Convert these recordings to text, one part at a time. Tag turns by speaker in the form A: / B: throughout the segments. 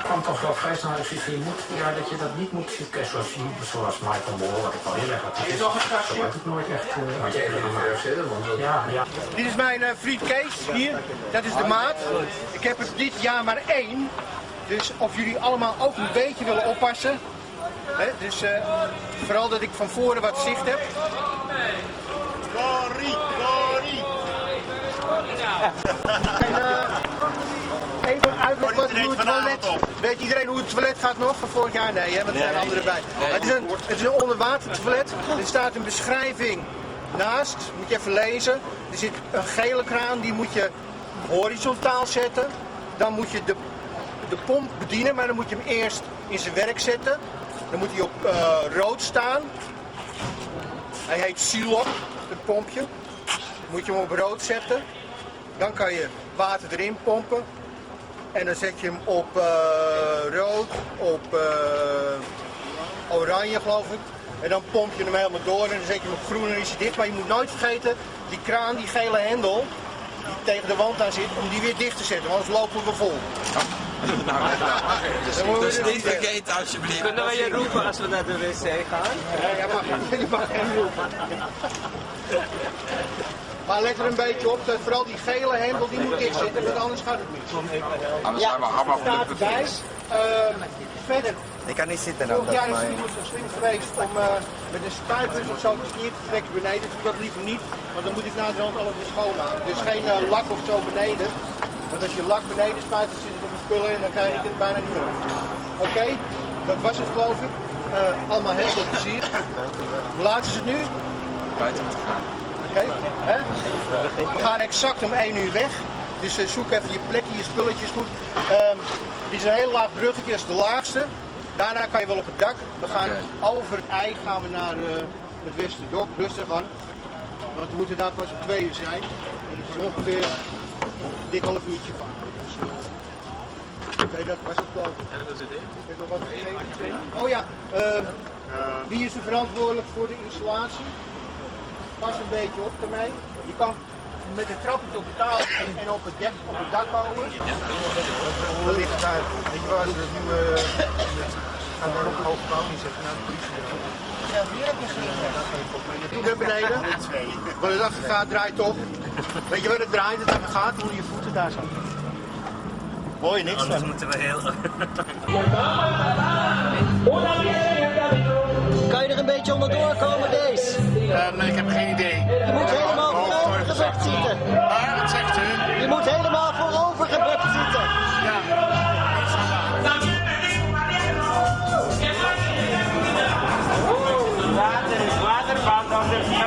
A: Kwam toch wel vrij snel je moet, ja, dat je dat niet moet zoeken zoals Michael Moore, wat ik al heel erg had. Is nog een straks? Dat heb ik nooit echt. Had je even ja, ja.
B: Dit is mijn vriend Kees hier, dat is de maat. Ik heb er dit jaar maar 1, dus of jullie allemaal ook een beetje willen oppassen. Hè? Dus vooral dat ik van voren wat zicht heb.
C: Corrie!
B: Even uitleggen wat hoe het toilet. Weet iedereen hoe het toilet gaat nog van vorig jaar? Nee, hè, want er zijn anderen bij. Het is een onderwatertoilet. Er staat een beschrijving naast. Moet je even lezen. Er zit een gele kraan, die moet je horizontaal zetten. Dan moet je de pomp bedienen, maar dan moet je hem eerst in zijn werk zetten. Dan moet hij op rood staan. Hij heet Silop, het pompje. Dan moet je hem op rood zetten. Dan kan je water erin pompen. En dan zet je hem op rood, op oranje geloof ik. En dan pomp je hem helemaal door en dan zet je hem op groen en dan is hij dicht. Maar je moet nooit vergeten, die kraan, die gele hendel, die tegen de wand aan zit, om die weer dicht te zetten, want anders lopen we vol.
D: Dus niet vergeten alsjeblieft.
E: Kunnen we je roepen als we naar de wc gaan?
B: Ja, je mag hem roepen. Maar let er een beetje op, dat vooral die gele hendel die moet dicht zitten, want anders gaat het niet.
D: Anders zijn we allemaal
B: staat erbij. Verder.
E: Ik kan niet zitten dan.
B: Vorig jaar is het zo slim geweest om met een spuitbus of zo de slier te trekken beneden. Doe dat liever niet, want dan moet ik na de hand alles weer schoonmaken. Dus geen lak of zo beneden. Want als je lak beneden spuit, dan zit het op de spullen en dan krijg je het bijna niet meer op. Oké, dat was het geloof ik. Allemaal heel veel plezier. Hoe laat is het nu?
D: buiten te gaan.
B: Oké, hè? We gaan exact om 1 uur weg. Dus zoek even je plekje, je spulletjes goed. Dit is een heel laag bruggetje, dat is de laagste. Daarna kan je wel op het dak. We gaan over het ei gaan we naar het Westerdok. Rustig aan. Want we moeten daar pas om 2 uur zijn. En het is ongeveer een dik half uurtje van. Oké, dat was het geloof ik.
E: En dat is het ding?
B: Heb je nog wat vergeten? Oh ja, wie is er verantwoordelijk voor de installatie? Pas een beetje op ermee. Je kan met de trappen op betaal en op het dak bouwen. Dat ligt daar. Weet je waar ze dat nu gaan we nog een hoge bouw inzetten naar de politie. Ja, hier heb je gezien. Doe naar beneden. Waar het achter gaat, draait op. Weet je waar het draait? Het achter gaat, hoe je voeten daar zijn. Hoor je niks van.
E: Moeten we heel...
F: Kan je er een beetje onderdoor komen, Dees?
C: Ik heb geen idee.
F: Je moet helemaal voorovergebukt zitten.
C: Wat zegt u?
F: Je moet helemaal voorovergebukt zitten.
E: Water is waterband, dan is het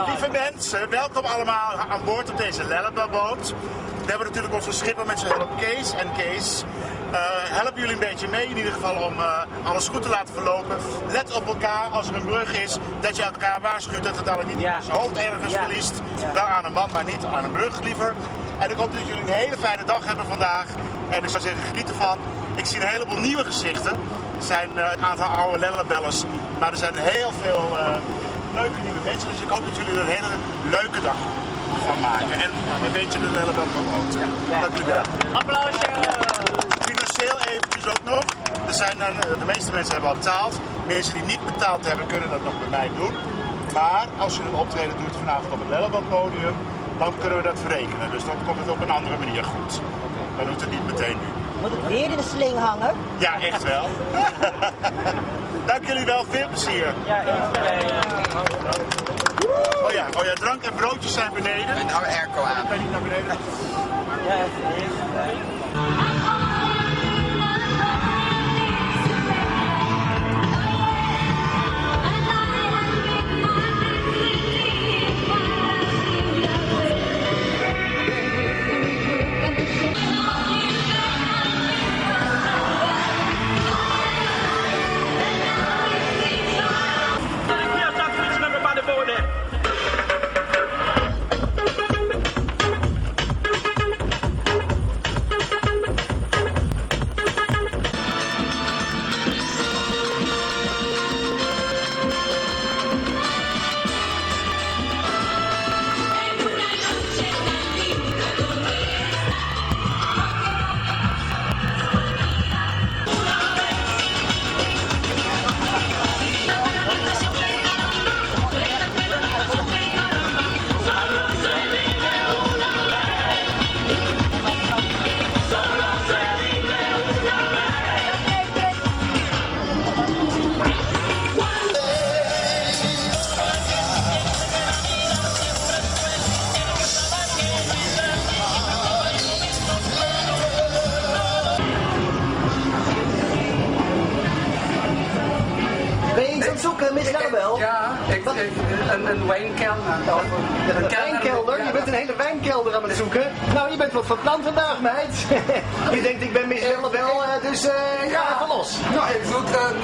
C: Lieve mensen, welkom allemaal aan boord op deze Lelleboot. We hebben natuurlijk onze schipper met zijn hulp Kees. En Kees, helpen jullie een beetje mee in ieder geval om alles goed te laten verlopen. Let op elkaar als er een brug is, dat je elkaar waarschuwt dat het dan niet zijn hoofd ergens verliest. Wel aan een man, maar niet aan een brug liever. En ik hoop dat jullie een hele fijne dag hebben vandaag. En ik zou zeggen, geniet ervan. Ik zie een heleboel nieuwe gezichten. Er zijn een aantal oude lellebellers, maar er zijn heel veel leuke nieuwe mensen. Dus ik hoop dat jullie er een hele leuke dag van maken. En een beetje de lellebel promoten. Dank jullie wel.
E: Applausje!
C: Financieel eventjes ook nog. De meeste mensen hebben al betaald. Mensen die niet betaald hebben, kunnen dat nog bij mij doen. Maar als je een optreden doet vanavond op het Lellebandpodium, dan kunnen we dat verrekenen. Dus dan komt het op een andere manier goed. Dan doet het niet meteen nu.
F: Moet ik weer in de sling hangen?
C: Ja, echt wel. Dank jullie wel, veel plezier. Oh ja, drank en broodjes zijn beneden.
D: En nou airco aan.
C: Ben je niet naar beneden?
F: Miss Lellebel?
A: Ja, een wijnkelder.
F: Een wijnkelder? Je bent een hele wijnkelder aan het zoeken. Nou, je bent wat van plan vandaag, meid. Je denkt, ik ben Miss Lellebel, dus ga even los.
A: Nou, ik zoek een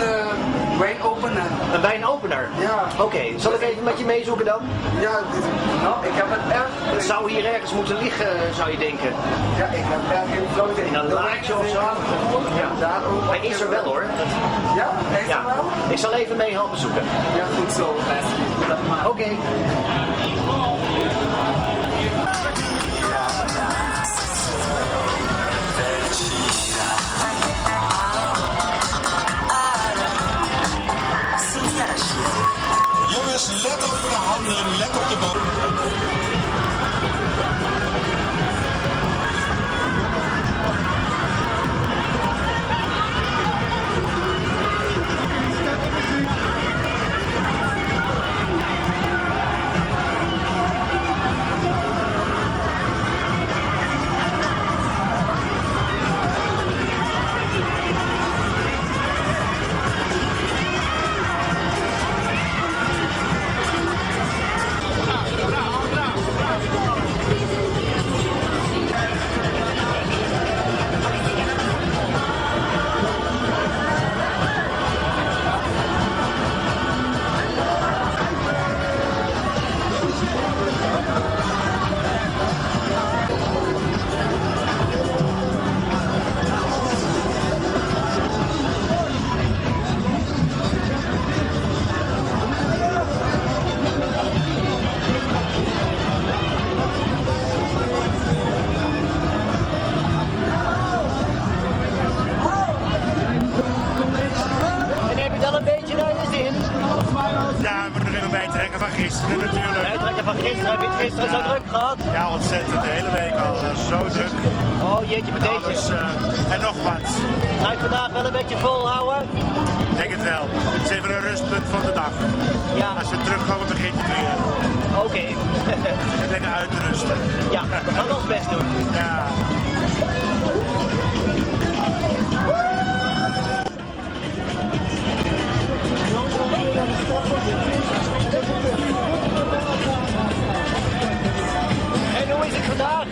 A: wijnopener.
F: Een wijnopener?
A: Ja.
F: Oké, zal ik even met je meezoeken dan?
A: Ja, ik heb het echt.
F: Het zou hier ergens moeten liggen, zou je denken.
A: Ja, ik heb echt geen flow.
F: In een laadje of zo. Ja. Hij is er wel hoor.
A: Ja, is
F: Ja.
A: er wel?
F: Ik zal even mee helpen zoeken.
A: Ja, goed zo.
F: Oké.
G: Jongens, let op de handen, let op de bal.
C: Gisteren natuurlijk.
F: Uittrekken van gisteren, heb je het gisteren zo druk gehad?
C: Ja, ontzettend. De hele week al. Zo druk.
F: Oh jeetje, meteen.
C: Dus, en nog wat.
F: Ga je vandaag wel een beetje volhouden?
C: Ik denk het wel. Het is even een rustpunt van de dag.
F: Ja.
C: Als we terugkomen begint het weer.
F: Oké.
C: Lekker uitrusten.
F: Ja, we gaan ons best doen.
C: Ja.
F: En hoe is het vandaag?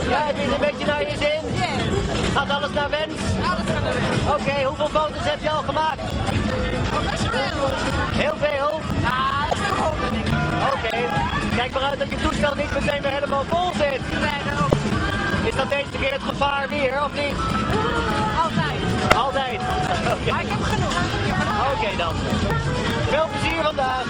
F: Ja, heb je het een beetje naar je zin? Gaat alles naar wens?
H: Alles naar wens.
F: Oké, hoeveel foto's heb je al gemaakt?
H: Best wel.
F: Heel veel?
H: Ja, dat is wel denk ik.
F: Oké, kijk maar uit dat je toestel niet meteen weer helemaal vol zit.
H: Nee, daarom.
F: Is dat deze keer het geval? gevaar weer, of niet?
H: Altijd.
F: Altijd. Oké.
H: Maar ik heb genoeg.
F: Oké dan. Veel plezier vandaag.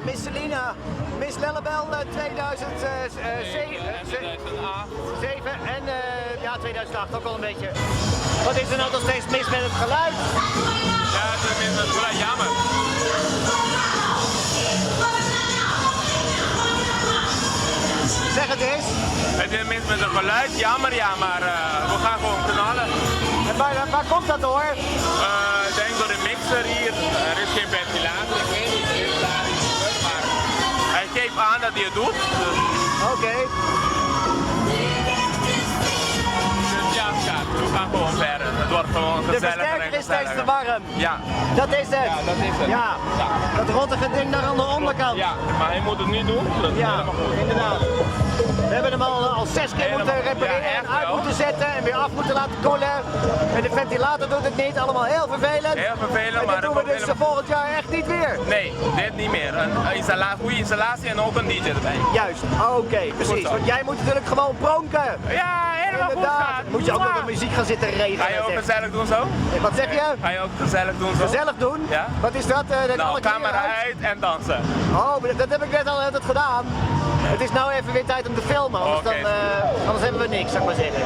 F: Miss Selina, Miss Lellebel 2007 en ja, 2008 ook al een beetje. Wat is er nou nog steeds mis met het geluid?
I: Ja, het is mis met het geluid, jammer.
F: Zeg het eens.
I: Het is mis met het geluid, jammer, ja, maar we gaan gewoon knallen.
F: En waar komt dat door?
I: Ik denk door de mixer hier, er is geen ventilator, ik weet niet, er is daar iets gebeurd, maar hij geeft aan dat hij het doet. Dus.
F: Oké.
I: Dus ja, schat, we gaan gewoon verder. Het wordt gewoon gezellig.
F: De versterker is steeds te warm.
I: Ja.
F: Dat is het.
I: Ja, dat is het.
F: Ja.
I: Ja.
F: Dat rottige ding daar aan de onderkant.
I: Ja, maar hij moet het niet doen, dat is helemaal goed.
F: Inderdaad. We hebben hem al 6 keer moeten repareren en uit moeten zetten en weer af moeten laten koelen. En de ventilator doet het niet, allemaal heel vervelend.
I: Heel vervelend,
F: en
I: maar
F: dat doen we dus volgend jaar echt niet weer.
I: Nee, dit niet meer. Een goede installatie en ook een DJ erbij.
F: Juist, oké, precies. Want jij moet natuurlijk gewoon pronken.
I: Ja, helemaal
F: inderdaad.
I: goed gaat.
F: Moet je ook nog de muziek gaan zitten regelen.
I: Ga je ook gezellig doen zo?
F: Wat zeg je?
I: Ga je ook gezellig doen zo?
F: Gezellig doen?
I: Ja.
F: Wat is dat?
I: Nou, camera uit en dansen.
F: Oh, dat heb ik net al altijd gedaan. Het is nou even weer tijd om te filmen, anders hebben we niks, zou ik maar zeggen.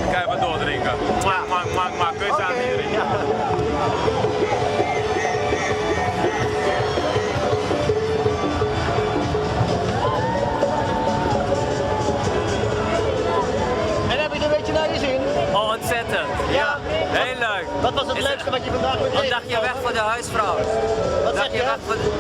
I: Ik ga even doordrinken. Maar kus aan iedereen.
F: Ja. En heb je er een beetje naar je zin?
E: Oh, ontzettend. Ja, heel leuk.
F: Wat was het het leukste wat je vandaag bent
E: Een dagje weg voor de huisvrouw.
F: Wat zeg je?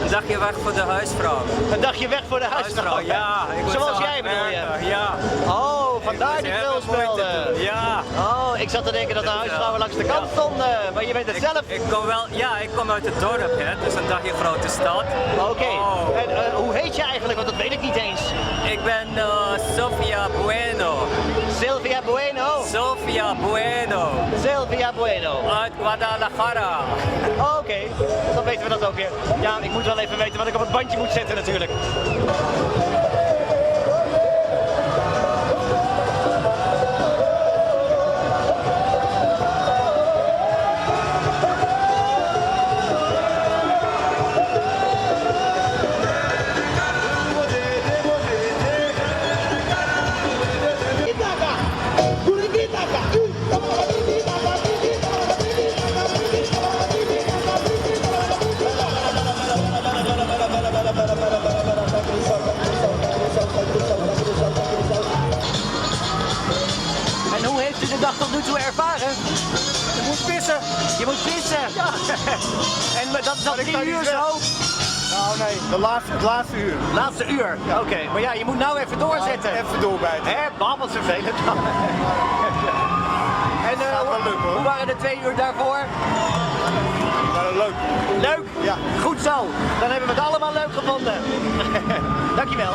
E: Een dagje weg voor de huisvrouw.
F: Een dagje weg voor de huisvrouw.
E: Ja.
F: Zoals jij bedoel je?
E: Ja.
F: Oh, vandaar die veelspelden.
E: Ja.
F: Oh, ik zat te denken dat de huisvrouwen langs de kant stonden. Maar je bent het zelf.
E: Ik kom wel, ja, ik kom uit het dorp, hè. Dus een dagje grote stad.
F: Oké.
E: Oh.
F: En hoe heet je eigenlijk? Want dat weet ik niet eens.
E: Ik ben Sofia Bueno.
F: Sylvia Bueno.
E: Sofia Bueno.
F: Sylvia Bueno.
E: Uit Guadalajara.
F: Oké, dan weten we dat ook weer. Ja, ik moet wel even weten wat ik op het bandje moet zetten natuurlijk. En hoe heeft u de dag tot nu toe ervaren?
B: Je moet pissen.
F: Je moet pissen.
B: Ja.
F: En dat is al 3 uur zo?
B: Nou nee, het laatste uur.
F: Laatste uur. Ja. Oké, maar ja, je moet nou even doorzetten.
B: Even doorbijten.
F: Hè, wat vervelend. En
B: wel lukken, hoor.
F: hoe waren de 2 uur daarvoor?
B: Leuk.
F: Leuk?
B: Ja.
F: Goed zo. Dan hebben we het allemaal leuk gevonden. Dankjewel.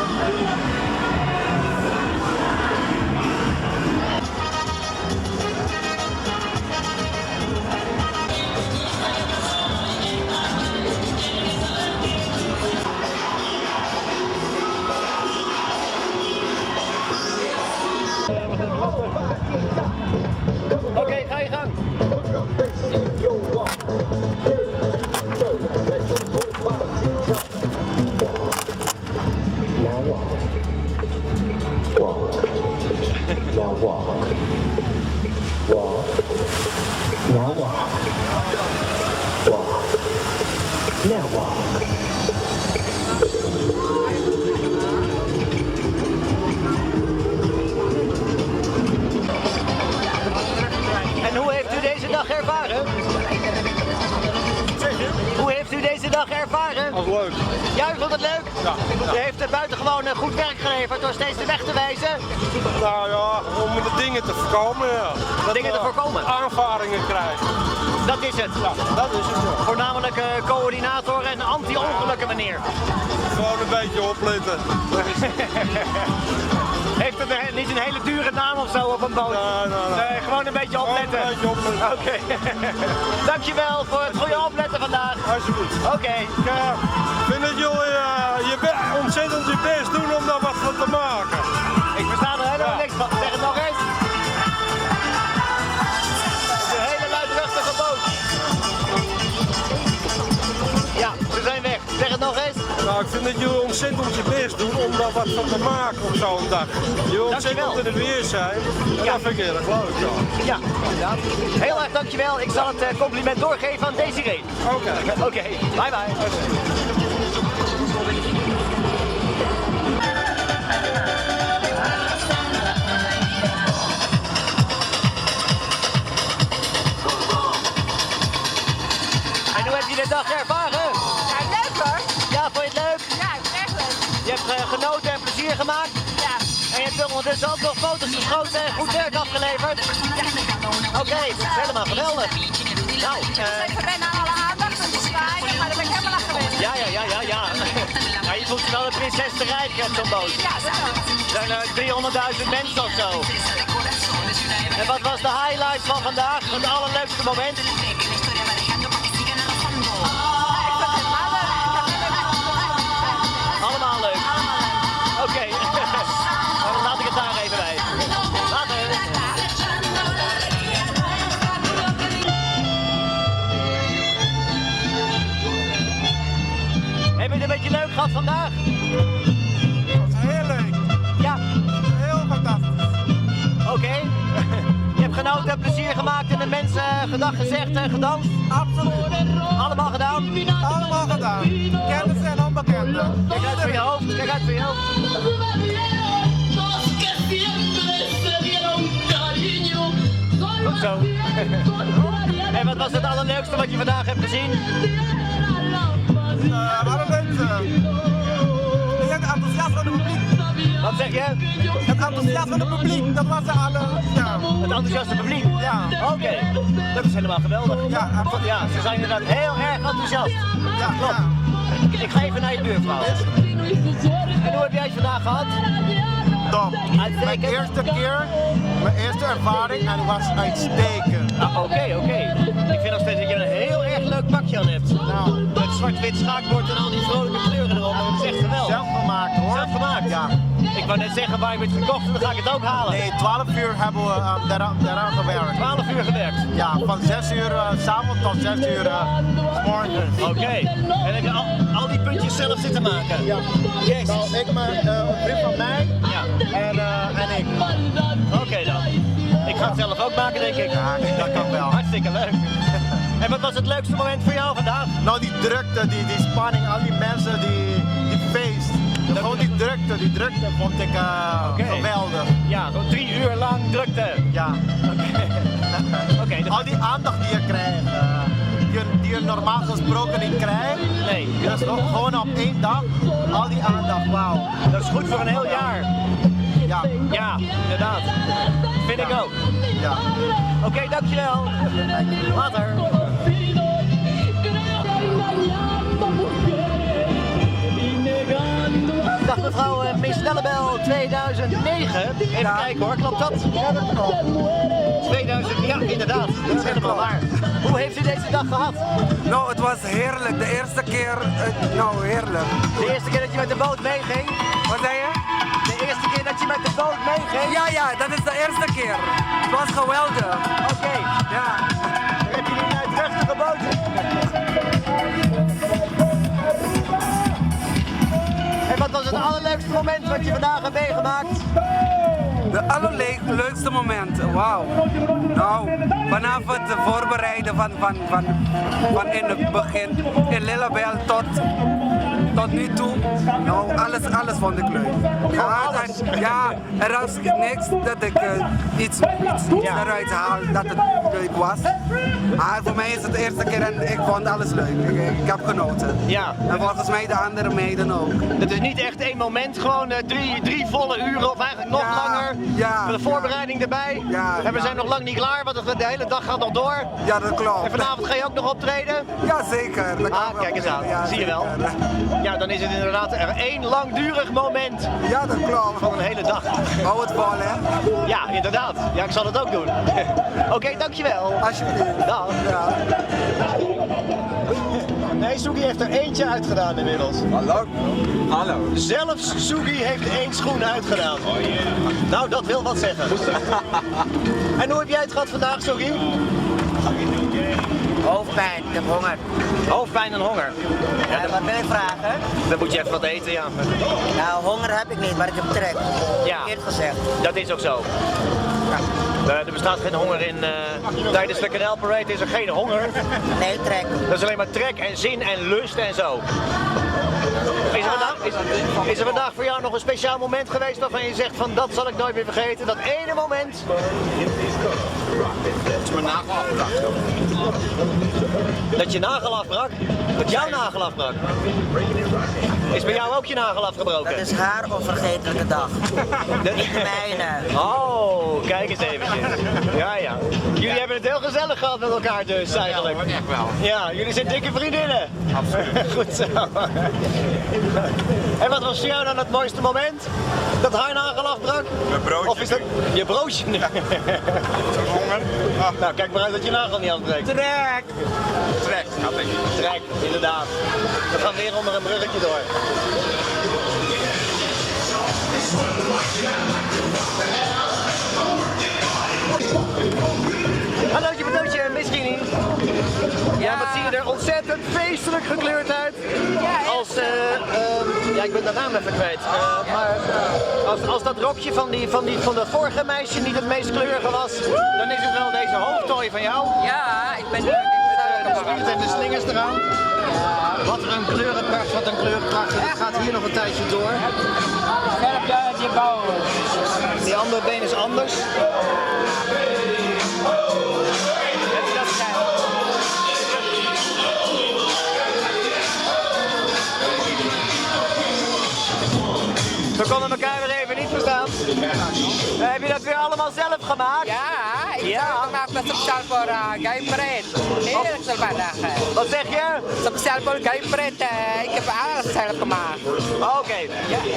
F: Oké, ga je gang. En hoe heeft u deze dag ervaren? Hoe heeft u deze dag ervaren?
B: Als leuk.
F: Ja, u vond het leuk?
B: Ja.
F: U heeft buitengewoon goed werk geleverd door steeds de weg te wijzen.
B: Nou ja, om de dingen te voorkomen. Ja.
F: Dingen te voorkomen?
B: Aanvaringen krijgen.
F: Dat is het.
B: Ja, dat is het. Ja.
F: Voornamelijk coördinator en anti-ongelukken meneer.
B: Gewoon een beetje opletten.
F: Heeft het niet een hele dure naam of zo op een boot? Nee, gewoon een beetje opletten.
B: Een beetje opletten.
F: Oké. Dankjewel voor het goede opletten vandaag.
B: Alsjeblieft.
F: Oké.
B: Ik vind dat jullie ontzettend je best doen om daar wat van te maken.
F: Ik versta er helemaal niks van. Zeg het nog eens. Het is een hele luidruchtige boot. Ja, ze zijn weg. Zeg het nog eens.
B: Nou, ik vind dat jullie ontzettend je best doen om daar wat van te maken op zo'n dag. Jullie ontzettend in het weer zijn. En dat vind ik heel erg leuk.
F: Ja, inderdaad. Heel erg dankjewel. Ik zal het compliment doorgeven aan Desiree. Oké, bye bye. En hoe heb je de dag ervaren?
H: Ja, leuk hoor.
F: Ja, vond je het leuk?
H: Ja, echt leuk.
F: Je hebt genoten en plezier gemaakt?
H: Ja.
F: En je hebt ondertussen ook nog foto's geschoten en goed werk afgeleverd? Oké, dat is helemaal geweldig. Nou,
H: Ik ben aan alle aandacht en te zwaaien, maar daar ben ik helemaal aan gewend.
F: ja. Ja, je voelt je wel een prinses te rijk op zo'n boot.
H: Ja, dat wel.
F: Er zijn 300.000 mensen of zo. En wat was de highlight van vandaag? Het allerleukste moment? Allemaal leuk. Oké. Dan laat ik het daar even bij. Later. Heb je het een beetje leuk gehad vandaag?
B: Heel leuk.
F: Ja.
B: Heel fantastisch.
F: Oké. Je hebt genoten en plezier gemaakt en de mensen gedag gezegd en gedanst?
B: Absoluut.
F: Allemaal gedaan?
B: Allemaal gedaan. Kennis en onbekenden.
F: Kijk uit voor je hoofd, kijk uit voor je hoofd. Goed zo. En wat was het allerleukste wat je vandaag hebt gezien?
G: Het allerleukste. Het enthousiasme van het publiek.
F: Wat zeg je?
G: Het enthousiasme van het publiek, dat was het
F: Het enthousiaste publiek?
G: Ja.
F: Oké, dat is helemaal geweldig.
G: Ja,
F: Ja, ze zijn inderdaad heel erg enthousiast.
G: Ja,
F: klopt. Ik ga even naar je buurvrouw. En hoe heb jij het vandaag gehad?
B: Top. Mijn eerste keer, mijn eerste ervaring en het was uitstekend.
F: Oké. Ik vind nog steeds dat je een heel erg leuk pakje aan hebt.
B: Nou,
F: Met zwart-wit schaakbord en al die vrolijke kleuren erop. Dat is echt geweldig.
B: zelf gemaakt hoor.
F: Zelf gemaakt?
B: Ja.
F: Ik wou net zeggen waar je het gekocht en dan ga ik het ook halen.
B: Nee, 12 uur hebben we daaraan gewerkt.
F: 12 uur gewerkt.
B: Ja, van 6 uur s'avonds tot 6 uur 's morgens.
F: Oké. En heb je al die puntjes zelf zitten maken?
B: Ja.
F: Jezus.
B: Nou, ik met een vriend van mij
F: Ja.
B: en ik.
F: Oké dan. Ik ga het zelf ook maken, denk ik.
B: Ja, dat kan wel.
F: Hartstikke leuk. En wat was het leukste moment voor jou vandaag?
B: Nou, die drukte, die spanning, al die mensen, die feest. Gewoon die drukte vond ik geweldig.
F: Ja, gewoon 3 uur lang drukte.
B: Ja.
F: Oké,
B: Al die aandacht die je krijgt, die je normaal gesproken niet krijgt.
F: nee,
B: Dat is gewoon op 1 dag, al die aandacht, wauw.
F: dat is goed voor een heel jaar.
B: Ja,
F: Ja, inderdaad. Vind ik ook.
B: ja.
F: Oké, dankjewel. Later. Dag mevrouw, Miss Lellebel 2009. Even kijken hoor, klopt dat?
B: Ja, dat klopt.
F: 2000, ja inderdaad, dat is helemaal waar. Hoe heeft u deze dag gehad?
J: Nou, het was heerlijk. De eerste keer, heerlijk.
F: De eerste keer dat je met de boot meeging?
J: Wat zei je?
F: De eerste keer dat je met de boot meeging?
J: Ja, dat is de eerste keer. Het was geweldig.
F: Oké.
J: Ja.
F: Heb je een uitrustige boot? En wat was het allerleukste moment wat je vandaag hebt meegemaakt?
J: De allerleukste moment, wauw. Nou, vanaf het voorbereiden van in het begin, in Lellebel tot nu toe, nou, alles vond ik leuk. Ja, er was niks dat ik iets eruit haal dat het leuk was. Maar voor mij is het de eerste keer en ik vond alles leuk. Ik heb genoten.
F: Ja.
J: En volgens mij de andere meiden ook.
F: Het is niet echt één moment, gewoon drie volle uren of eigenlijk nog langer.
J: Ja.
F: Met de voorbereiding erbij.
J: Ja,
F: en we zijn nog lang niet klaar, want de hele dag gaat nog door.
J: Ja, dat klopt.
F: En vanavond ga je ook nog optreden?
J: Ja, zeker. Dat kan wel.
F: Kijk eens aan.
J: Ja,
F: zie je wel.
J: zeker.
F: Ja, dan is het inderdaad er één langdurig moment
J: Ja, dat klopt.
F: van een hele dag.
J: Hou het vol, hè?
F: Ja, inderdaad. Ja, ik zal het ook doen. Oké, dankjewel.
J: Alsjeblieft.
F: Dag.
J: Ja.
F: Nee, Sugi heeft er eentje uitgedaan inmiddels.
D: Hallo.
F: Zelfs Sugi heeft 1 schoen uitgedaan. Nou, dat wil wat zeggen. En hoe heb jij het gehad vandaag, Sugi?
K: Hoofdpijn, ik heb honger.
F: Hoofdpijn en honger.
K: Ja, wat wil ik vragen?
F: Dan moet je even wat eten, ja.
K: Nou, honger heb ik niet, maar ik heb trek.
F: Ja.
K: Verkeerd gezegd.
F: Dat is ook zo. Er bestaat geen honger in. Tijdens de kanaalparade is er geen honger.
K: Nee, trek.
F: Dat is alleen maar trek en zin en lust en zo. Is er vandaag voor jou nog een speciaal moment geweest waarvan je zegt van dat zal ik nooit meer vergeten? Dat ene moment?
D: Is mijn nagel afgebracht.
F: Dat je nagel afbrak? Dat jouw nagel afbrak? Is bij jou ook je nagel afgebroken?
K: Dat is haar onvergetelijke dag. Niet de mijne.
F: Oh, kijk eens eventjes. Ja. Jullie hebben het heel gezellig gehad met elkaar dus eigenlijk.
D: Ja, echt wel.
F: Ja, jullie zijn dikke vriendinnen.
D: Absoluut.
F: Goed zo. En wat was voor jou dan het mooiste moment? Dat haar nagel afbrak?
C: Mijn broodje.
F: Of is dat je broodje?
C: Honger.
F: Nou, kijk maar uit dat je nagel niet afbreekt.
K: Trek!
D: Trek, had ik.
F: Trek, inderdaad. We gaan weer onder een bruggetje door. Hallootje, bedoeltje, Miss Rini. Ja, wat zie je er ontzettend feestelijk gekleurd uit. Als, ja, ik ben de naam even kwijt. Maar als dat rokje van dat vorige meisje niet het meest kleurige was, dan is het wel deze hoofdtooi van jou.
K: Ja, ik ben
F: De zwiert en de slingers eraan. Wat een kleurenpracht, wat een kleurenpracht. Het gaat hier nog een tijdje door.
K: Scherp uit je bouw.
F: Die andere been is anders. Heb je dat We konden elkaar weer even niet verstaan. Heb je dat weer allemaal zelf gemaakt?
K: Ja, ik heb het gemaakt met speciaal voor Guy Pret. Heerlijk zo vandaag.
F: Wat zeg je?
K: Speciaal voor Guy Pret. Ik heb alles zelf gemaakt.
F: Oké.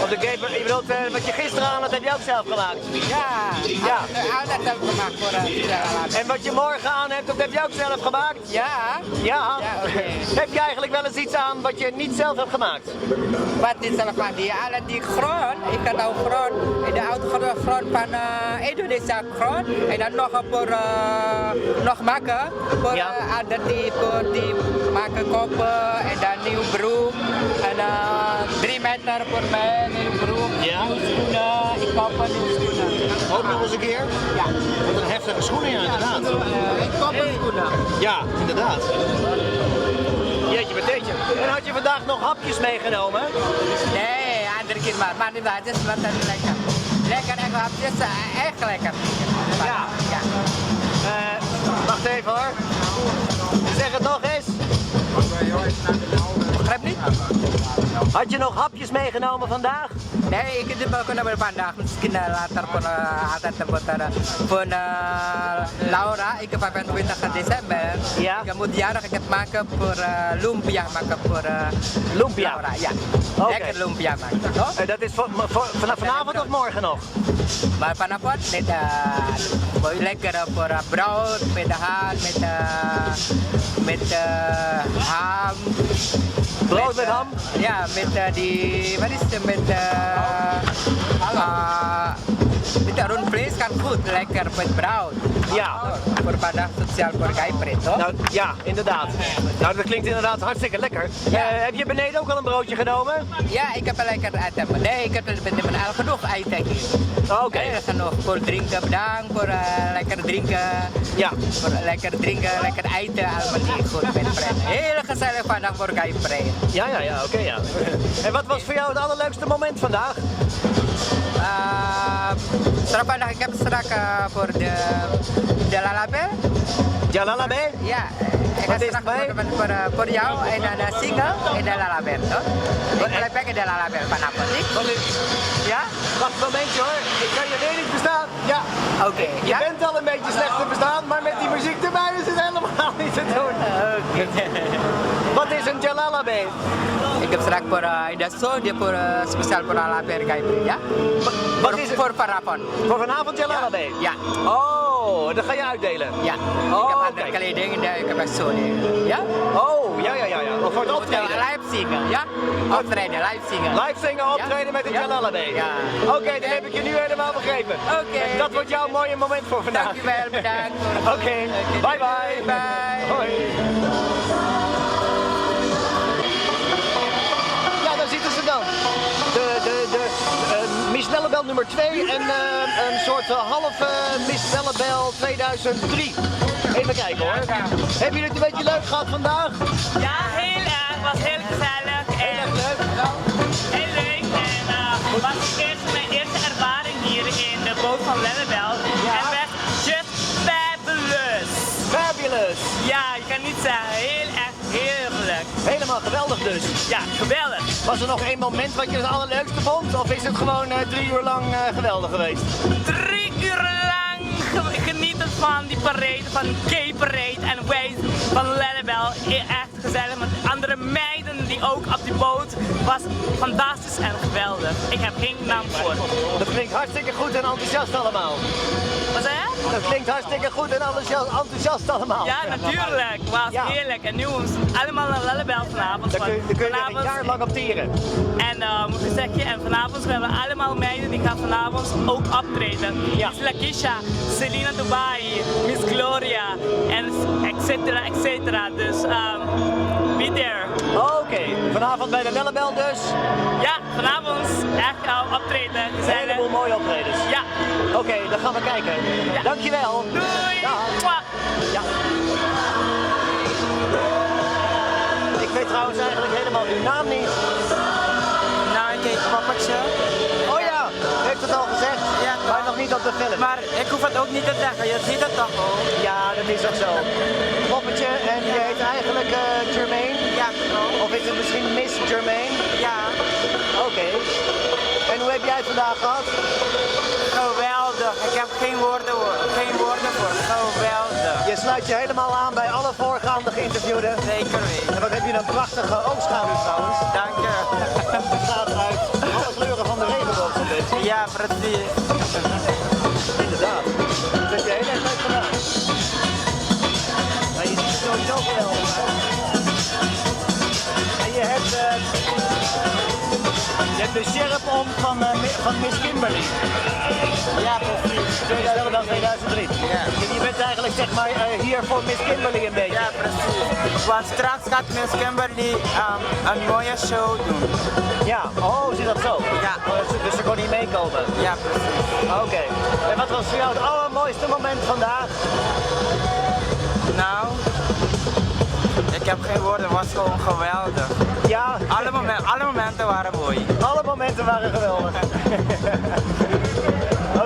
F: Op de game, je bedoelt wat je gisteren aan had, heb je ook zelf gemaakt?
K: Ja. Alles zelf gemaakt voor
F: En wat je morgen aan hebt, dat heb je ook zelf gemaakt?
K: Ja.
F: Ja. Heb je eigenlijk wel eens iets aan wat je niet zelf hebt gemaakt?
K: Wat niet zelf gemaakt? Die grond. Ik had ook grond. De oude grond van Indonesia grond. En dan nog maken. Voor die maken koppen. En dan nieuw broek. En 3 meter voor mij, nieuw broek.
F: Ja.
K: Nieuwe schoenen. Ik koop nieuwe schoenen.
F: Ook nog eens een keer?
K: Ja.
F: Wat een heftige schoenen, ja, inderdaad.
K: Ik koop schoenen.
F: Ja, inderdaad. Jeetje beteetje. En had je vandaag nog hapjes meegenomen?
K: Nee, andere keer maar. Maar inderdaad, het is wat lekker. Lekker, echt hapjes. Echt lekker.
F: Ja. Wacht even hoor. Zeg het nog eens.
K: Begrijp niet?
F: Had je nog hapjes meegenomen vandaag?
K: Nee, ik heb het ook vandaag. Misschien later voor Laura. Ik heb 25 december.
F: Ja.
K: Ik moet jarig het maken voor lumpia.
F: Lumpia?
K: Laura, ja.
F: Okay.
K: Lekker lumpia maken. Toch?
F: En dat is vanaf vanavond of morgen nog?
K: Maar vanavond met lekker voor brood, met ham, met ham.
F: Brood met ham?
K: Ja, met die, wat is het, met rund vlees kan goed, lekker met brood.
F: Ja.
K: Voor vandaag sociaal voor Guy toch?
F: Nou, ja, inderdaad. Nou, dat klinkt inderdaad hartstikke lekker.
K: Ja.
F: Heb je beneden ook al een broodje genomen?
K: Ja, ik heb een lekker eten. Nee, ik heb al genoeg eten hier.
F: Oké.
K: Heel genoeg voor drinken, bedankt voor lekker drinken.
F: Ja.
K: Voor lekker drinken, lekker eten, allemaal niet goed met pret. Heel gezellig vandaag voor Guy Pret.
F: Ja, oké, ja. En wat was voor jou het allerleukste moment vandaag?
K: Ik heb straks voor de Lalabel.
F: Jalalabe?
K: Ja, ik ga straks voor jou en een single en de Lalabel, toch? Ik blijf bij de Lalabel vanavond, niet? Ja?
F: Wacht een momentje hoor, ik kan je weer niet verstaan. Ja.
K: Oké.
F: Je bent al een beetje slecht te verstaan, maar met die muziek erbij is het helemaal niet te doen.
K: Oké.
F: Wat is een Jalalabe?
K: Ik heb straks voor voor speciaal voor Lalabel, ja?
F: Wat is het?
K: Voor vanavond.
F: Voor vanavond Jalalabe?
K: Ja.
F: Oh, dat ga je uitdelen?
K: Ja.
F: Oh,
K: ik heb andere kleding en ik heb een zonie. Ja?
F: Oh, ja. Of voor het optreden?
K: Live zingen, ja? Optreden, live zingen.
F: Live zingen, optreden met de Jalalabe?
K: Ja.
F: Oké, dan heb ik je nu helemaal begrepen.
K: Oké.
F: Dat wordt jouw mooie moment voor vandaag.
K: Dankjewel, bedankt.
F: Oké, bye.
K: Bye.
F: Hoi. Ja, daar zitten ze dan. De Miss Lellebel nummer 2 en een soort halve Miss Lellebel 2003. Even kijken hoor. Hebben jullie het een beetje leuk gehad vandaag?
L: Ja, heel erg. Het was heel gezellig.
F: Heel erg leuk.
L: Heel leuk. En het was mijn eerste ervaring hier in de boot van Lellebel.
F: Ja.
L: En werd just fabulous.
F: Fabulous.
L: Ja, je kan niet zeggen. Heel erg heerlijk.
F: Helemaal geweldig dus.
L: Ja, geweldig.
F: Was er nog één moment wat je het allerleukste vond? Of is het gewoon 3 uur lang geweldig geweest?
L: 3 uur lang genieten van die parade, van de gay parade en wij van Lellebel. Echt gezellig met andere meiden die ook op die boot. Was fantastisch en geweldig. Ik heb geen naam voor.
F: Dat klinkt hartstikke goed en enthousiast allemaal.
L: Wat zei je?
F: Dat klinkt hartstikke goed en enthousiast allemaal.
L: Ja, natuurlijk. Was heerlijk. En nu allemaal naar Lellebel vanavond.
F: Daar kun je er een jaar lang op tieren.
L: En moet ik zeggen, en vanavond hebben we allemaal meiden die gaan vanavond ook optreden.
F: Ja.
L: Miss Lakisha, Selena Dubai, Miss Gloria en et cetera. Dus be there.
F: Oké, vanavond bij de Lellebel dus.
L: Ja, vanavond echt optreden.
F: Een heleboel mooie optredens.
L: Ja.
F: Oké, dan gaan we kijken.
L: Ja.
F: Dankjewel.
L: Doei.
F: Ja. Ik weet trouwens eigenlijk helemaal uw naam niet.
K: Nou, ik heet Pappetje.
F: Oh ja, u heeft het al gezegd,
K: Ja,
F: maar nog niet op de film.
K: Maar ik hoef het ook niet te zeggen, je ziet het toch ook?
F: Ja, dat is ook zo. Poppetje, en je heet eigenlijk Jermaine?
K: Ja, klopt.
F: Of is het misschien Miss Jermaine?
K: Ja.
F: Oké. En hoe heb jij tijd vandaag gehad?
K: Geweldig. Ik heb geen woorden voor. Geweldig.
F: Je sluit je helemaal aan bij alle voorgaande geïnterviewden.
K: Zeker weten.
F: En wat heb je een prachtige oogschaduw trouwens.
K: Dank je.
F: Het gaat uit alle kleuren van de regenboog van dit.
K: Ja, precies.
F: Inderdaad. Dat heb je heel erg leuk gedaan. Maar je ziet er sowieso geweldig uit. En je hebt de sheriff om van Miss Kimberly.
K: Ja, precies.
F: 2003.
K: Ja.
F: Je bent eigenlijk zeg maar hier voor Miss Kimberly een beetje.
K: Ja, precies. Want straks gaat Miss Kimberly een mooie show doen.
F: Ja, oh, zit dat zo?
K: Ja.
F: Dus ze kon niet meekomen?
K: Ja, precies.
F: Oké. En wat was voor jou het allermooiste moment vandaag?
K: Nou, ik heb geen woorden, het was gewoon geweldig.
F: Ja.
K: Alle momenten waren mooi.
F: Alle momenten waren geweldig.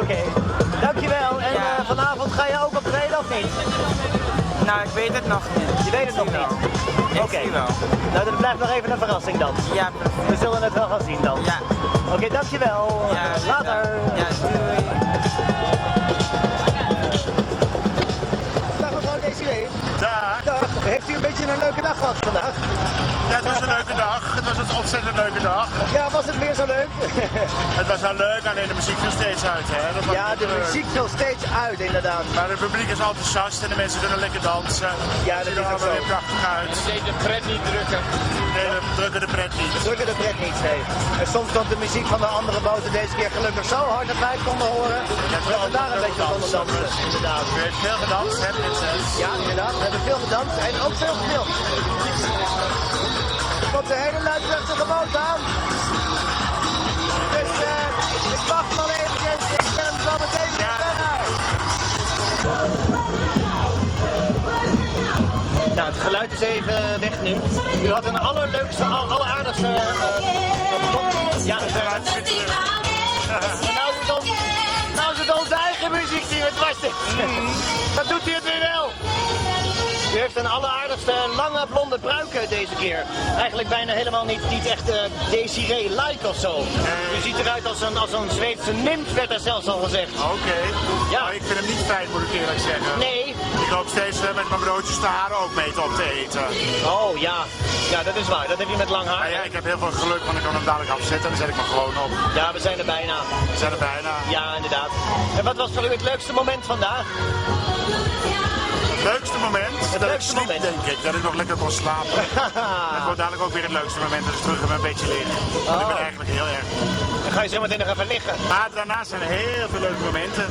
F: Oké, dankjewel. En vanavond ga je ook optreden of niet?
K: Nou, ik weet het nog niet.
F: Je weet het nog niet? Oké. Nou, dat blijft nog even een verrassing dan.
K: Ja, precies.
F: We zullen het wel gaan zien dan.
K: Ja.
F: Oké, dankjewel.
K: Ja,
F: later.
K: Ja, doei.
F: Dag mevrouw Desiree.
C: Dag.
F: Dag. Heeft u een beetje een leuke dag gehad vandaag?
C: Ja, het was een leuke dag. Het was een ontzettend leuke dag.
F: Ja, was het weer zo leuk?
C: Het was wel leuk, alleen de muziek viel steeds uit. Hè? Dat was
F: Ja, de
C: leuk.
F: muziek viel steeds uit inderdaad.
C: Maar het publiek is enthousiast en de mensen kunnen lekker dansen.
F: Ja, dat
C: ziet
F: is
C: er
F: ook
C: allemaal
F: zo.
C: weer prachtig uit.
D: Deed de pret niet drukken.
C: Nee, we drukken de pret niet.
F: Drukken de pret niet, nee. En soms komt de muziek van de andere boten deze keer gelukkig zo hard dat wij het konden horen. Dat we daar een beetje konden dansen, inderdaad.
C: U heeft veel gedanst, hè, prinses?
F: Ja, inderdaad. We hebben veel gedanst en ook veel gefilmd. Er komt een hele luidruchtige boot aan. Dus ik wacht wel eventjes. Ik ben zo meteen weer verder. Nou, het geluid is even weg nu. U had een allerleukste, alleraardigste... ja, dat is nou zit onze eigen muziek die we dwarsen. Dat doet hij het weer wel. U heeft een alleraardigste lange blonde pruik deze keer. Eigenlijk bijna helemaal niet echt Desiree-like of zo. U ziet eruit als een Zweedse nimf, werd er zelfs al gezegd.
C: Oké.
F: Ja.
C: Nou, ik vind hem niet fijn, moet ik eerlijk zeggen.
F: Nee.
C: Ik loop steeds met mijn broodjes te haren ook mee op te eten.
F: Oh ja. Ja, dat is waar. Dat heb je met lang haar.
C: Maar ja, ik heb heel veel geluk, want ik kan hem dadelijk afzetten en dan zet ik me gewoon op.
F: Ja, we zijn er bijna.
C: We zijn er bijna.
F: Ja, inderdaad. En wat was voor u het leukste moment vandaag?
C: Het leukste moment?
F: Het
C: dat
F: leukste
C: ik sliep,
F: moment.
C: denk ik. Dat ik nog lekker kon slapen. Dat wordt dadelijk ook weer het leukste moment als ik terug in mijn bedje lig. Want ik ben eigenlijk heel erg.
F: Dan ga je zo meteen nog even liggen.
C: Maar daarnaast zijn er heel veel leuke momenten.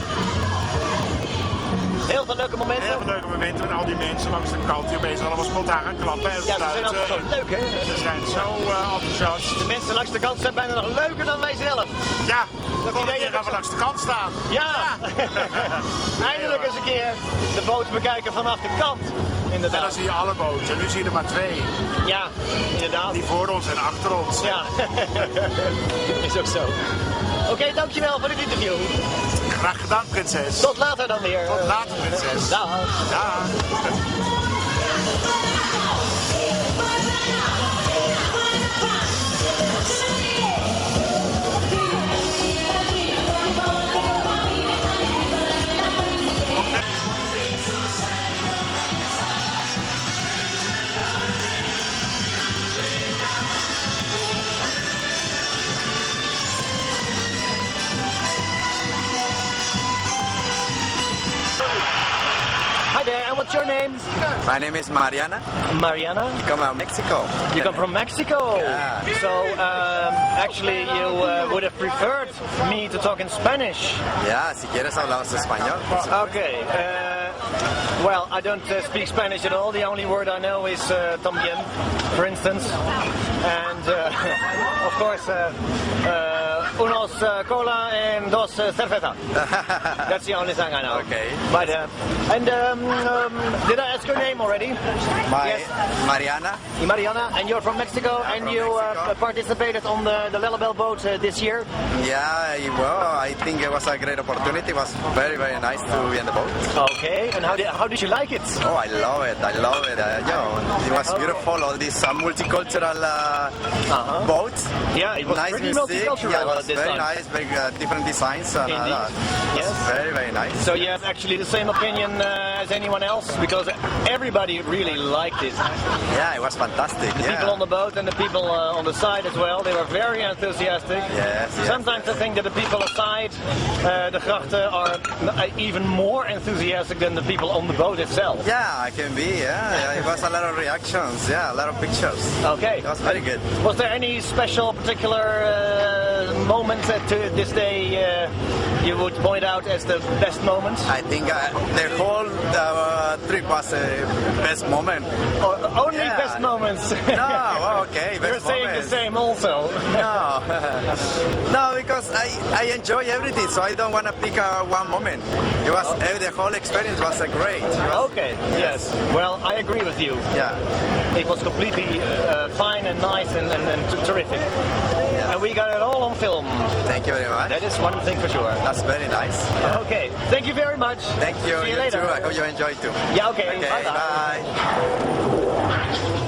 F: Heel veel leuke momenten.
C: Heel veel leuke momenten met al die mensen langs de kant die opeens allemaal spontaan gaan klappen en
F: Ja, ze zijn altijd zo leuk, hè?
C: Ze zijn zo enthousiast.
F: De mensen langs de kant zijn bijna nog leuker dan wij zelf.
C: Ja, de volgende keer gaan we langs de kant staan.
F: Ja! Eindelijk eens een keer de boot bekijken vanaf de kant. Inderdaad.
C: En dan zie je alle boten. Nu zie je er maar twee.
F: Ja, inderdaad.
C: Die voor ons en achter ons.
F: Ja, is ook zo. Oké, dankjewel voor dit interview.
C: Graag gedaan, prinses.
F: Tot later dan weer.
C: Tot later, prinses.
F: Dag.
C: Dag.
F: Hi there, and what's your name?
D: My name is Mariana.
F: Mariana?
D: You come from Mexico.
F: You come from Mexico?
D: Yeah.
F: So, actually, you would have preferred me to talk in Spanish.
D: Ya, si quieres hablamos español.
F: Okay. Well, I don't speak Spanish at all. The only word I know is también, for instance. And, of course, unos cola and dos cerveza. That's the only thing I know.
D: Okay.
F: But, did I ask your name already?
D: My Mariana.
F: Mariana, and you're from Mexico,
D: I'm
F: and
D: from
F: you
D: Mexico.
F: participated on the Lellebel boat this year?
D: Yeah, well, I I think it was a great opportunity. It was very, very nice to be in the boat.
F: Okay, and how did you like it?
D: Oh, I love it. I love it. It was beautiful. All these multicultural boats.
F: Yeah, it was
D: nice
F: pretty
D: music.
F: multicultural.
D: Yeah, it was
F: this
D: very
F: time.
D: nice. Very different designs. And,
F: Yes.
D: very, very nice.
F: So you have actually the same opinion as anyone else, because everybody really liked it.
D: Yeah, it was fantastic.
F: The people on the boat and the people on the side as well, they were very enthusiastic.
D: Yes.
F: Sometimes I think that the people aside the grachten are even more enthusiastic than the people on the boat itself.
D: Yeah, it can be. Yeah, it was a lot of reactions. Yeah, a lot of pictures.
F: Okay.
D: It was very good.
F: Was there any special, particular moment to this day you would point out as the best moment?
D: I think the whole trip was the best moment.
F: Only best moments.
D: No, okay.
F: You're saying the same also.
D: No, because I enjoy everything, so I don't want to pick one moment. It was the whole experience was great.
F: Okay. Yes. Well, I agree with you.
D: Yeah.
F: It was completely fine and nice and terrific. And we got it all on film.
D: Thank you very much.
F: That is one thing for sure.
D: That's very nice. Yeah.
F: Okay. Thank you very much.
D: Thank you.
F: See you later.
D: Too. I hope you enjoy too.
F: Yeah. Okay.
D: Okay.
F: Bye.
D: Bye.